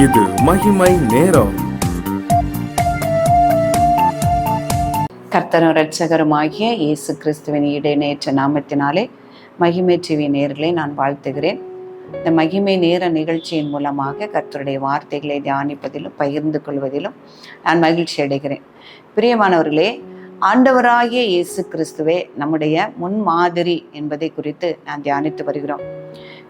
இது மகிமை நேரம். கர்த்தரும் இரட்சகருமாகிய இயேசு கிறிஸ்துவின் இடைநேற்ற நாமத்தினாலே மகிமை டிவி நேயர்களை நான் வாழ்த்துகிறேன். இந்த மகிமை நேர நிகழ்ச்சியின் மூலமாக கர்த்தருடைய வார்த்தைகளை தியானிப்பதிலும் பகிர்ந்து கொள்வதிலும் நான் மகிழ்ச்சி அடைகிறேன். பிரியமானவர்களே, ஆண்டவராகிய இயேசு கிறிஸ்துவே நம்முடைய முன்மாதிரி என்பதை குறித்து நான் தியானித்து வருகிறோம்.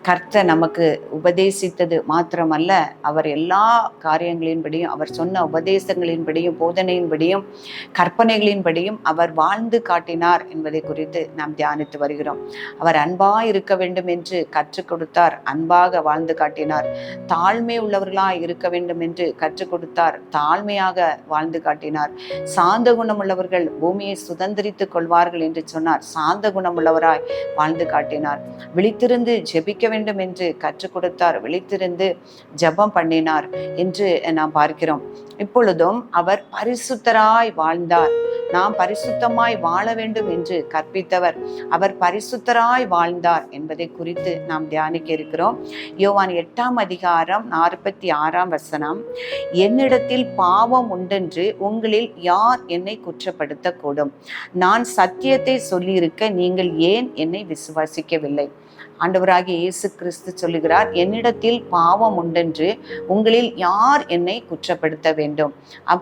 கர்த்தர் நமக்கு உபதேசித்தது மாத்திரமல்ல, அவர் எல்லா காரியங்களின்படியும், அவர் சொன்ன உபதேசங்களின்படியும், போதனையின்படியும், கற்பனைகளின்படியும் அவர் வாழ்ந்து காட்டினார் என்பதை குறித்து நாம் தியானித்து வருகிறோம். அவர் அன்பாக இருக்க வேண்டும் என்று கற்றுக் கொடுத்தார், அன்பாக வாழ்ந்து காட்டினார். தாழ்மை உள்ளவர்களாய் இருக்க வேண்டும் என்று கற்றுக் கொடுத்தார், தாழ்மையாக வாழ்ந்து காட்டினார். சாந்த குணமுள்ளவர்கள் பூமியை சுதந்திரித்துக் கொள்வார்கள் என்று சொன்னார், சாந்த குணமுள்ளவராய் வாழ்ந்து காட்டினார். விழித்திருந்து ஜெபிக்க வேண்டும் என்று கற்றுக் கொடுத்தார், விழித்திருந்து ஜெபம் பண்ணினார் என்று நாம் பார்க்கிறோம். இப்பொழுதும் அவர் பரிசுத்தராய் வாழ்ந்தார். நாம் பரிசுத்தமாய் வாழ வேண்டும் என்று கற்பித்தவர், அவர் பரிசுத்தராய் வாழ்ந்தார் என்பதை குறித்து நாம் தியானிக்க இருக்கிறோம். யோவான் 8ஆம் அதிகாரம் 46ஆம் வசனம், என்னிடத்தில் பாவம் உண்டென்று உங்களில் யார் என்னை குற்றப்படுத்தக்கூடும்? நான் சத்தியத்தை சொல்லியிருக்க நீங்கள் ஏன் என்னை விசுவாசிக்கவில்லை? ஆண்டவராகிய இயேசு கிறிஸ்து சொல்லுகிறார், என்னிடத்தில் பாவம் உண்டென்று உங்களில் யார் என்னை குற்றப்படுத்த வேண்டும்?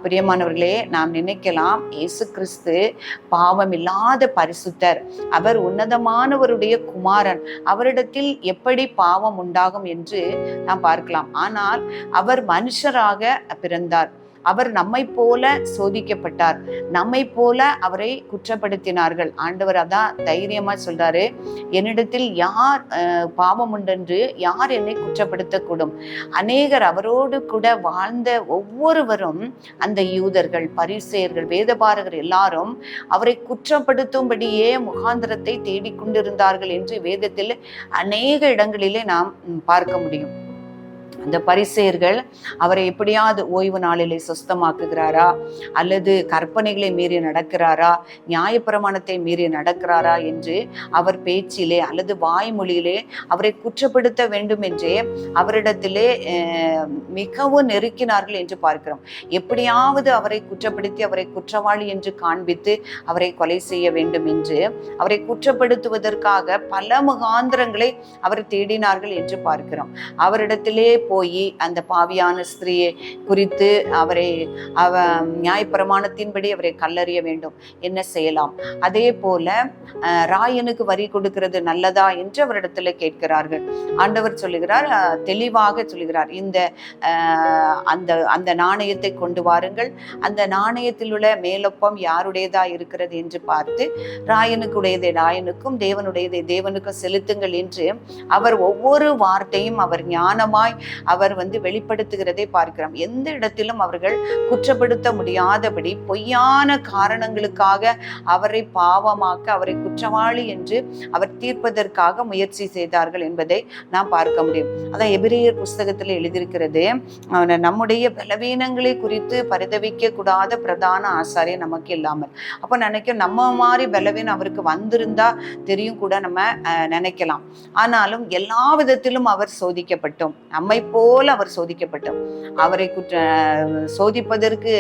பிரியமானவர்களே, நாம் நினைக்கலாம் இயேசு கிறிஸ்து பாவம் இல்லாத பரிசுத்தர், அவர் உன்னதமானவருடைய குமாரன், அவரிடத்தில் எப்படி பாவம் உண்டாகும் என்று நாம் பார்க்கலாம். ஆனால் அவர் மனுஷராக பிறந்தார், அவர் நம்மை போல சோதிக்கப்பட்டார், நம்மை போல அவரை குற்றப்படுத்தினார்கள். ஆண்டவர் அதான் தைரியமா சொல்றாரு, என்னிடத்தில் யார் பாவம் உண்டென்று யார் என்னை குற்றப்படுத்தக்கூடும்? அநேகர் அவரோடு கூட வாழ்ந்த ஒவ்வொருவரும், அந்த யூதர்கள், பரிசேயர்கள், வேதபாரகர் எல்லாரும் அவரை குற்றப்படுத்தும்படியே முகாந்திரத்தை தேடிக்கொண்டிருந்தார்கள் என்று வேதத்தில் அநேக இடங்களிலே நாம் பார்க்க முடியும். அந்த பரிசேயர்கள் அவரை எப்படியாவது ஓய்வு நாளிலே சுஸ்தமாக்குகிறாரா, அல்லது கற்பனைகளை மீறி நடக்கிறாரா, நியாயப்பிரமாணத்தை மீறி நடக்கிறாரா என்று அவர் பேச்சிலே அல்லது வாய்மொழியிலே அவரை குற்றப்படுத்த வேண்டும் என்றே அவரிடத்திலே மிகவும் நெருக்கினார்கள் என்று பார்க்கிறோம். எப்படியாவது அவரை குற்றப்படுத்தி அவரை குற்றவாளி என்று காண்பித்து அவரை கொலை செய்ய வேண்டும் என்று அவரை குற்றப்படுத்துவதற்காக பல முகாந்திரங்களை அவர் தேடினார்கள் என்று பார்க்கிறோம். அவரிடத்திலே போய் அந்த பாவியான ஸ்திரீயை குறித்து அவரை நியாயப்பிரமாணத்தின்படி அவரை கல்லறிய வேண்டும், என்ன செய்யலாம்? அதே போல ராயனுக்கு வரி கொடுக்கிறது நல்லதா என்று அவரிடத்துல கேட்கிறார்கள். ஆண்டவர் சொல்லுகிறார், தெளிவாக சொல்லுகிறார், இந்த அந்த நாணயத்தை கொண்டு வாருங்கள், அந்த நாணயத்தில் உள்ள மேலொப்பம் யாருடையதா இருக்கிறது என்று பார்த்து ராயனுக்குடையதை ராயனுக்கும் தேவனுடையதை தேவனுக்கும் செலுத்துங்கள் என்று அவர் ஒவ்வொரு வார்த்தையும் அவர் ஞானமாய் அவர் வெளிப்படுத்துகிறதை பார்க்கிறோம். எந்த இடத்திலும் அவர்கள் குற்றப்படுத்த முடியாதபடி பொய்யான காரணங்களுக்காக அவரை பாவமாக்க, அவரை குற்றவாளி என்று அவர் தீர்ப்பதற்காக முயற்சி செய்தார்கள் என்பதை நாம் பார்க்க முடியும். அதான் எபிரேயர் புஸ்தகத்தில் எழுதியிருக்கிறது, நம்முடைய பலவீனங்களை குறித்து பரிதவிக்க கூடாத பிரதான ஆசாரியர் நமக்கு இல்லாமல். அப்போ நினைக்க நம்ம மாதிரி பலவீனம் அவருக்கு வந்திருந்தா தெரியும் கூட நம்ம நினைக்கலாம். ஆனாலும் எல்லா விதத்திலும் அவர் சோதிக்கப்பட்டோம், நம்மை போல அவர் சோதிக்கப்பட்டோம். அவரை சோதிப்பதற்கு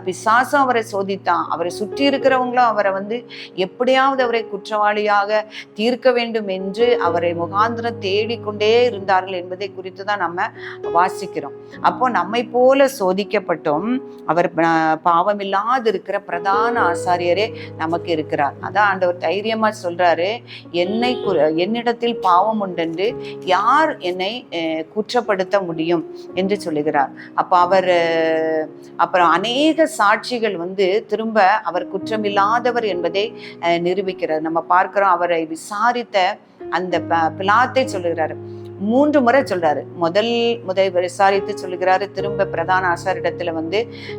பிசாசும் அவரை சோதித்தான், அவரை சுற்றி இருக்கிறவங்களும் அவரை எப்படியாவது அவரை குற்றவாளியாக தீர்க்க வேண்டும் என்று அவரை முகாந்திரம் தேடிக்கொண்டே இருந்தார்கள் என்பதை குறித்து தான் நம்ம வாசிக்கிறோம். அப்போ நம்மை போல சோதிக்கப்பட்டோம், அவர் பாவம் இல்லாது இருக்கிற பிரதான ஆசாரியரே நமக்கு இருக்கிறார். அதான் ஆண்டவர் தைரியமா சொல்றாரு, என்னிடத்தில் பாவம் உண்டென்று யார் என்னை குற்றப்படுத்த முடியும் என்று சொல்லுகிறார். அப்ப அவர் அப்புறம் அநேக சாட்சிகள் திரும்ப அவர் குற்றமில்லாதவர் என்பதை நிரூபிக்கிறார். நம்ம பார்க்கிறோம், அவரை விசாரித்த அந்த பிலாத்தை சொல்லுகிறார், 3 முறை சொல்றாரு. முதல் விசாரித்து சொல்லுகிறாரு, திரும்ப பிரதான ஆசாரிடத்துல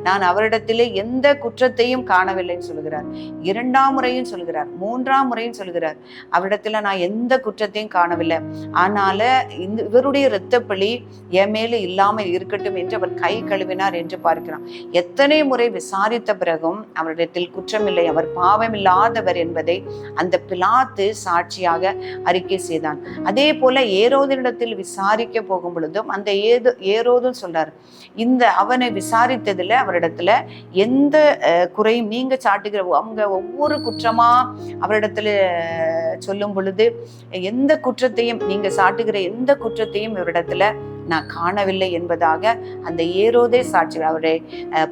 நான் அவரிடத்திலே எந்த குற்றத்தையும் காணவில்லைன்னு சொல்லுகிறார். 2ஆம் முறையும் சொல்லுகிறார், 3ஆம் முறையும் சொல்லுகிறார், அவரிடத்துல நான் எந்த குற்றத்தையும் காணவில்லை, ஆனால இவருடைய இரத்தப்பழி என் மேல இல்லாமல் இருக்கட்டும் என்று அவர் கை கழுவினார் என்று பார்க்கிறோம். எத்தனை முறை விசாரித்த பிறகும் அவரிடத்தில் குற்றமில்லை, அவர் பாவமில்லாதவர் என்பதை அந்த பிலாத்து சாட்சியாக அறிக்கை செய்தான். அதே போல ஏரோதினிடத்தில் அவரிடத்தில் விசாரிக்க போகும் பொழுதும் அந்த ஏரோதும் சொல்றாரு, இந்த அவனை விசாரித்ததுல அவரிடத்துல எந்த குறையும் நீங்க சாட்டுகிற அவங்க ஒவ்வொரு குற்றமா அவரிடத்துல சொல்லும் பொழுது எந்த குற்றத்தையும் நீங்க சாட்டுகிற எந்த குற்றத்தையும் இவரிடத்துல நான் காணவில்லை என்பதாக அந்த ஏரோதே சாட்சி. அவரை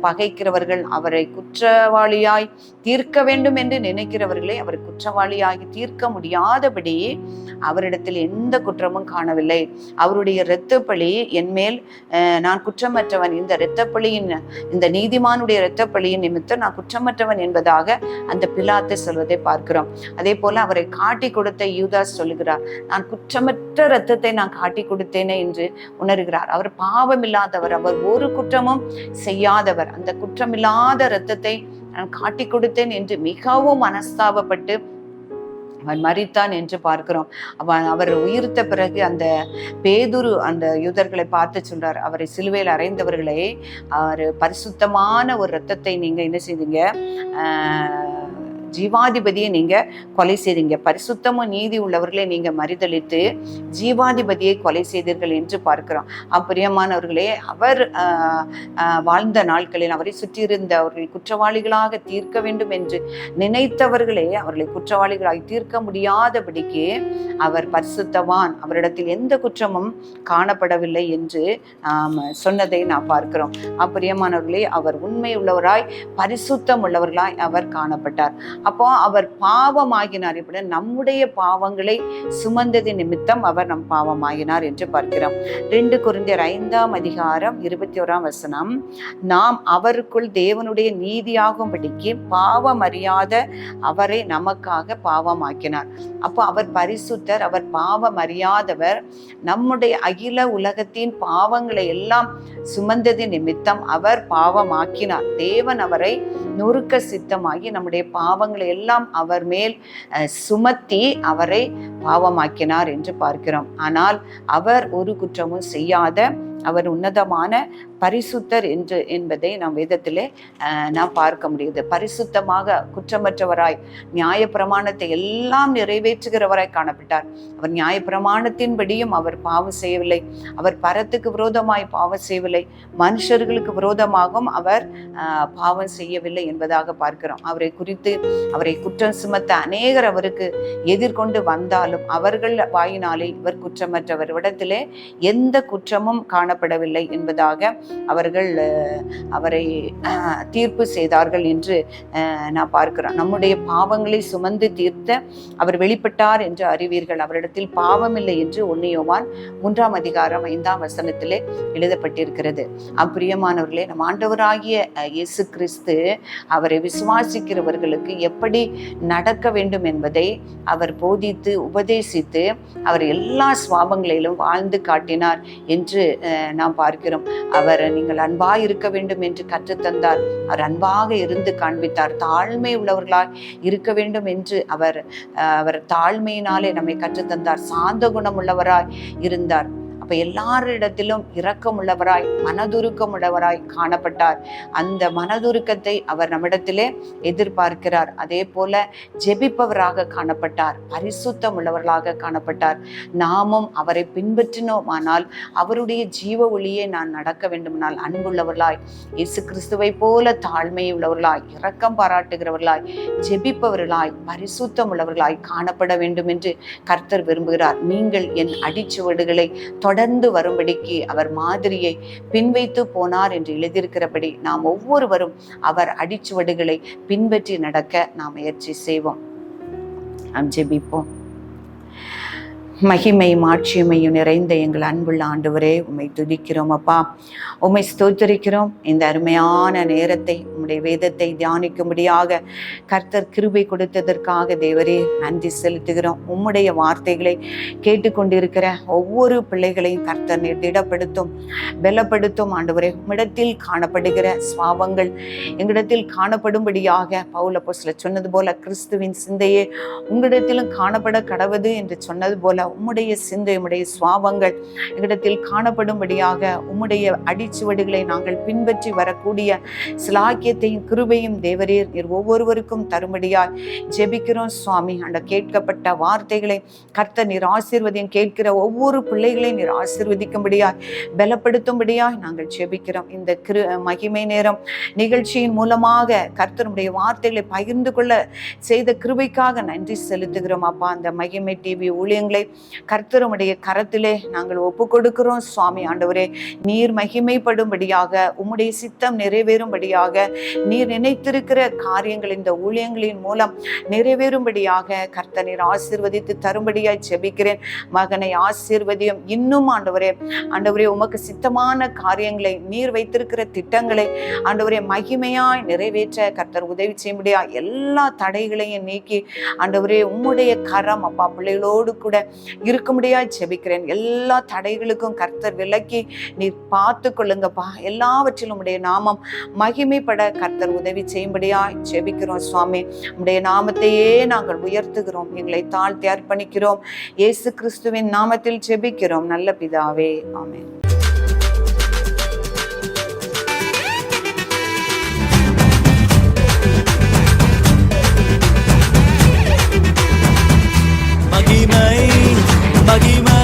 பகைக்கிறவர்கள், அவரை குற்றவாளியாய் தீர்க்க வேண்டும் என்று நினைக்கிறவர்களை அவர் குற்றவாளியாகி தீர்க்க முடியாதபடி அவரிடத்தில் எந்த குற்றமும் காணவில்லை. அவருடைய இரத்தப்பழி என் மேல், நான் குற்றமற்றவன், இந்த இரத்தப்பழியின், இந்த நீதிமானுடைய இரத்தப்பழியின் நிமித்தம் நான் குற்றமற்றவன் என்பதாக அந்த பிலாத்து சொல்வதை பார்க்கிறோம். அதே போல அவரை காட்டி கொடுத்த யூதாஸ் சொல்லுகிறார், நான் குற்றமற்ற இரத்தத்தை நான் காட்டி கொடுத்தேனே என்று உணர்கிறார். அவர் பாவம் இல்லாதவர், அவர் ஒரு குற்றமும் செய்யாதவர். அந்த குற்றமில்லாத இரத்தத்தை நான் காட்டி கொடுத்தேன் என்று மிகவும் மனஸ்தாபப்பட்டு அவன் மரித்தான் என்று பார்க்கிறோம். அவர் உயிர்த்த பிறகு அந்த பேதுரு அந்த யூதர்களை பார்த்து சொல்றார், அவரை சிலுவையில் அறைந்தவர்களே, அவர் பரிசுத்தமான ஒரு இரத்தத்தை நீங்க என்ன செய்தீங்க, ஜீவாதிபதியை நீங்க கொலை செய்தீங்க, பரிசுத்தமும் நீதி உள்ளவர்களை நீங்க மறிதளித்து ஜீவாதிபதியை கொலை செய்தீர்கள் என்று பார்க்கிறோம். பிரியமானவர்களே, அவர் வாழ்ந்த நாட்களில் அவரை சுற்றியிருந்த அவர்களை குற்றவாளிகளாக தீர்க்க வேண்டும் என்று நினைத்தவர்களே அவர்களை குற்றவாளிகளாக தீர்க்க முடியாதபடிக்கு அவர் பரிசுத்தவான், அவரிடத்தில் எந்த குற்றமும் காணப்படவில்லை என்று சொன்னதை நாம் பார்க்கிறோம். பிரியமானவர்களே, அவர் உண்மை உள்ளவராய் பரிசுத்தம் உள்ளவர்களாய் அவர் காணப்பட்டார். அப்போ அவர் பாவமாகினார். இப்படி நம்முடைய பாவங்களை சுமந்தது நிமித்தம் அவர் நம் பாவமாகினார் என்று பார்க்கிறோம். 2 கொரிந்தியர் 5:21 நாம் அவருக்குள் தேவனுடைய நீதியாகும்படிக்கு பாவம் அறியாத அவரை நமக்காக பாவமாக்கினார். அப்போ அவர் பரிசுத்தர், அவர் பாவம் அறியாதவர். நம்முடைய அகில உலகத்தின் பாவங்களை எல்லாம் சுமந்தது நிமித்தம் அவர் பாவமாக்கினார். தேவன் அவரை நொறுக்க சித்தமாகி நம்முடைய பாவங்களை எல்லாம் அவர் மேல் சுமத்தி அவரை பாவமாக்கினார் என்று பார்க்கிறோம். ஆனால் அவர் ஒரு குற்றமும் செய்யாத அவர் உன்னதமான பரிசுத்தர் என்பதை நாம் வேதத்திலே நாம் பார்க்க முடியுது. பரிசுத்தமாக குற்றமற்றவராய் நியாயப்பிரமாணத்தை எல்லாம் நிறைவேற்றுகிறவராய் காணப்பட்டார். அவர் நியாயப்பிரமாணத்தின்படியும் அவர் பாவம் செய்யவில்லை, அவர் பரத்துக்கு விரோதமாய் பாவம் செய்யவில்லை, மனுஷர்களுக்கு விரோதமாகவும் அவர் பாவம் செய்யவில்லை என்பதாக பார்க்கிறோம். அவரை குறித்து அவரை குற்றம் சுமத்த அநேகர் அவருக்கு எதிர்கொண்டு வந்தாலும் அவர்கள் வாயினாலே இவர் குற்றமற்றவர், இடத்திலே எந்த குற்றமும் காணப்படவில்லை என்பதாக அவர்கள் அவரை தீர்ப்பு செய்தார்கள் என்று நான் பார்க்கிறோம். நம்முடைய பாவங்களை சுமந்து தீர்த்த அவர் வெளிப்பட்டார் என்று அறிவீர்கள், அவரிடத்தில் பாவமில்லை என்று 1 யோவான் 3:5 எழுதப்பட்டிருக்கிறது. பிரியமானவர்களே, நம் ஆண்டவராகிய இயேசு கிறிஸ்து அவரை விசுவாசிக்கிறவர்களுக்கு எப்படி நடக்க வேண்டும் என்பதை அவர் போதித்து உபதேசித்து அவர் எல்லா சுவாபங்களிலும் வாழ்ந்து காட்டினார் என்று நாம் பார்க்கிறோம். அவர் நீங்கள் அன்பாய் இருக்க வேண்டும் என்று கற்றுத்தந்தார். அவர் அன்பாக இருந்து காண்பித்தார். தாழ்மை உள்ளவர்களாய் இருக்க வேண்டும் என்று அவர் தாழ்மையினாலே நம்மை கற்றுத்தந்தார். சாந்த குணம் உள்ளவராய் இருந்தார். அப்ப எல்லாரிடத்திலும் இரக்கம் உள்ளவராய் மனதுருக்கம் உள்ளவராய் காணப்பட்டார். அந்த மனதுருக்கத்தை அவர் நம்மிடத்திலே எதிர்பார்க்கிறார். அதே போல ஜெபிப்பவராக காணப்பட்டார், பரிசுத்தம் உள்ளவர்களாக காணப்பட்டார். நாமும் அவரை பின்பற்றினோமானால் அவருடைய ஜீவ ஒளியை நான் நடக்க வேண்டுமானால் அன்புள்ளவர்களாய், இயேசு கிறிஸ்துவை போல தாழ்மை உள்ளவர்களாய், இரக்கம் பாராட்டுகிறவர்களாய், ஜெபிப்பவர்களாய், பரிசுத்தம் உள்ளவர்களாய் காணப்பட வேண்டும் என்று கர்த்தர் விரும்புகிறார். நீங்கள் என் அடிச்சுவடுகளை தொடர்ந்து வரும்படிக்கு அவர் மாதிரியை பின்வைத்து போனார் என்று எழுதியிருக்கிறபடி நாம் ஒவ்வொருவரும் அவர் அடிச்சுவடுகளை பின்பற்றி நடக்க நாம் முயற்சி செய்வோம். நாம் ஜெபிப்போம். மகிமை மாட்சிமையும் நிறைந்த எங்கள் அன்புள்ள ஆண்டவரே, உம்மை துதிக்கிறோம் அப்பா, உம்மை ஸ்தோத்திரிக்கிறோம். இந்த அருமையான நேரத்தை உம்முடைய வேதத்தை தியானிக்கும்படியாக கர்த்தர் கிருபை கொடுத்ததற்காக தேவரே நன்றி செலுத்துகிறோம். உம்முடைய வார்த்தைகளை கேட்டுக்கொண்டிருக்கிற ஒவ்வொரு பிள்ளைகளையும் கர்த்தர் திடப்படுத்தும், பலப்படுத்தும். ஆண்டவரே, உம்மிடத்தில் காணப்படுகிற சுவாபங்கள் எங்களிடத்தில் காணப்படும்படியாக பவுல் அப்போஸ்தலர் சொன்னது போல கிறிஸ்துவின் சிந்தையே உங்களிடத்திலும் காணப்பட கடவது என்று சொன்னது போல உம்முடைய சிந்தை, உம்முடைய சுவாபங்கள் எங்களிடத்தில் காணப்படும்படியாக உம்முடைய அடிச்சுவடுகளை நாங்கள் பின்பற்றி வரக்கூடிய சிலாக்கியத்தை பாக்கியத்தையும் கிருபையும் தேவரீர் நீர் ஒவ்வொருவருக்கும் தரும்படியாய் ஜெபிக்கிறோம் சுவாமி. அந்த கேட்கப்பட்ட வார்த்தைகளை கர்த்தர் நீர் ஆசீர்வதியும். கேட்கிற ஒவ்வொரு பிள்ளைகளையும் நீர் ஆசீர்வதிக்கும்படியாய் பலப்படுத்தும்படியாய் நாங்கள் ஜெபிக்கிறோம். இந்த மகிமை நேரம் நிகழ்ச்சியின் மூலமாக கர்த்தருடைய வார்த்தைகளை பகிர்ந்து கொள்ள செய்த கிருபைக்காக நன்றி செலுத்துகிறோம் அப்பா. அந்த மகிமை டிவி ஊழியங்களை கர்த்தருடைய கரத்திலே நாங்கள் ஒப்பு கொடுக்கிறோம் சுவாமி. ஆண்டவரே, நீர் மகிமைப்படும்படியாக, உம்முடைய சித்தம் நிறைவேறும்படியாக, நீர் நினைத்திருக்கிற காரியங்கள் இந்த ஊழியங்களின் மூலம் நிறைவேறும்படியாக கர்த்தர் நீர் ஆசீர்வதித்து தரும்படியாய் ஜெபிக்கிறேன். மகனை ஆசீர்வதியும். இன்னும் ஆண்டவரே, உமக்கு சித்தமான காரியங்களை, நீர் வைத்திருக்கிற திட்டங்களை ஆண்டவரே மகிமையாய் நிறைவேற்ற கர்த்தர் உதவி செய்யும்படியா எல்லா தடைகளையும் நீக்கி ஆண்டவரே உம்முடைய கரம் அப்பா பிள்ளைகளோடு கூட இருக்கும்படியாய் ஜெபிக்கிறேன். எல்லா தடைகளுக்கும் கர்த்தர் விலக்கி நீர் பார்த்து கொள்ளுங்கப்பா. எல்லாவற்றிலும் உடைய நாமம் மகிமைப்பட கர்த்தர் உதவி செய்யும்படியாய் ஜெபிக்கிறோம் சுவாமி. உடைய நாமத்தையே நாங்கள் உயர்த்துகிறோம். எங்களை தாழ்த்தி அர்ப்பணிக்கிறோம். இயேசு கிறிஸ்துவின் நாமத்தில் ஜெபிக்கிறோம் நல்ல பிதாவே, ஆமென். மகிமை